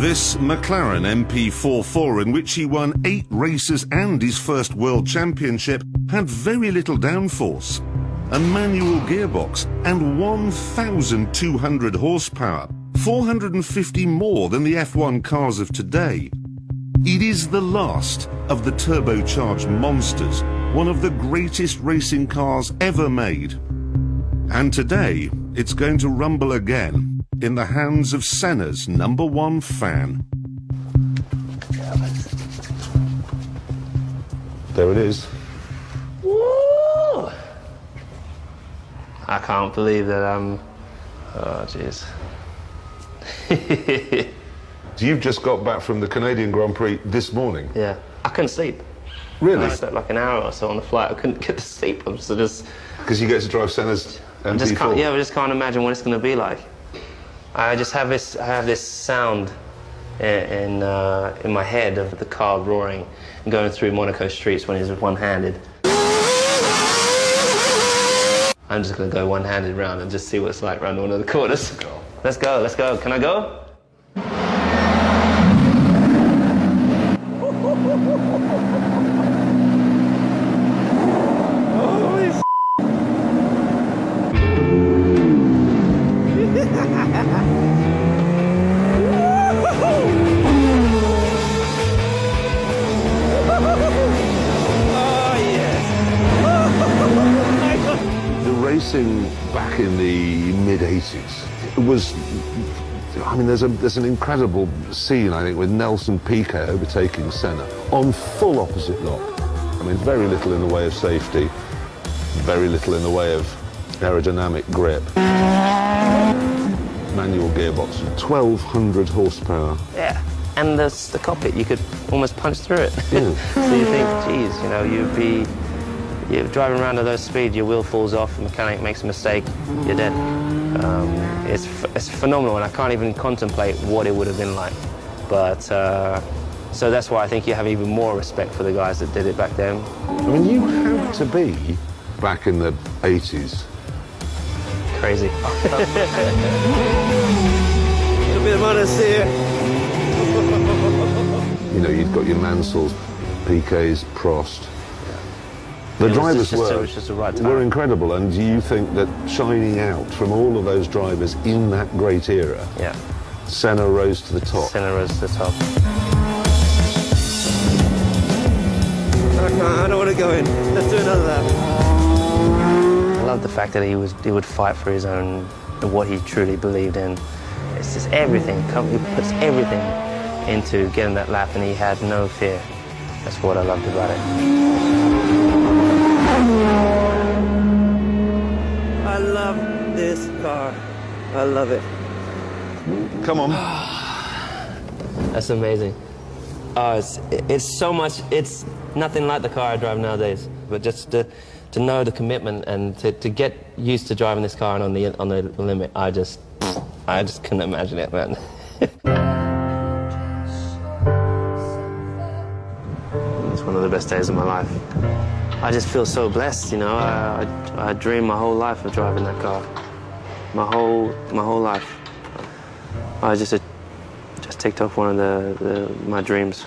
This McLaren MP44, in which he won 8 races and his first world championship, had very little downforce, a manual gearbox and 1,200 horsepower, 450 more than the F1 cars of today. It is the last of the turbocharged monsters, one of the greatest racing cars ever made. And today, it's going to rumble again in the hands of Senna's #1 fan. There it is. Woo! I can't believe that I'm... Oh, jeez. So you've just got back from the Canadian Grand Prix this morning? Yeah. I couldn't sleep. Really? I slept like an hour or so on the flight. I couldn't get to sleep. I'm just... Because you get to drive Senna's MP4? I just can't imagine what it's going to be like. I just have this sound in my head of the car roaring and going through Monaco streets when he's one-handed. I'm just going to go one-handed round and just see what it's like around one of the corners. Let's go, let's go. Can I go? Racing back in the mid-80s, it was, I mean, there's an incredible scene, I think, with Nelson Piquet overtaking Senna on full opposite lock. I mean, very little in the way of safety, very little in the way of aerodynamic grip. Manual gearbox, 1,200 horsepower. Yeah, and the cockpit, you could almost punch through it. Yeah. So you think, geez, you know, you're driving around at those speeds, your wheel falls off, the mechanic makes a mistake, you're dead. It's phenomenal, and I can't even contemplate what it would have been like. But, so that's why I think you have even more respect for the guys that did it back then. I mean, you had to be, back in the 80s. Crazy. A bit of honesty here. You know, you've got your Mansells, Piquets, Prost. The drivers were incredible, and do you think that shining out from all of those drivers in that great era, yeah, Senna rose to the top? Senna rose to the top. I don't want to go in. Let's do another lap. I love the fact that he would fight for his own, what he truly believed in. It's just everything. He puts everything into getting that lap, and he had no fear. That's what I loved about it. I love this car. I love it. Come on. That's amazing. It's so much, it's nothing like the car I drive nowadays. But just to know the commitment and to get used to driving this car and on the limit, I just couldn't imagine it, man. It's one of the best days of my life. I just feel so blessed, you know. I dreamed my whole life of driving that car. My whole life. I just ticked off one of my dreams.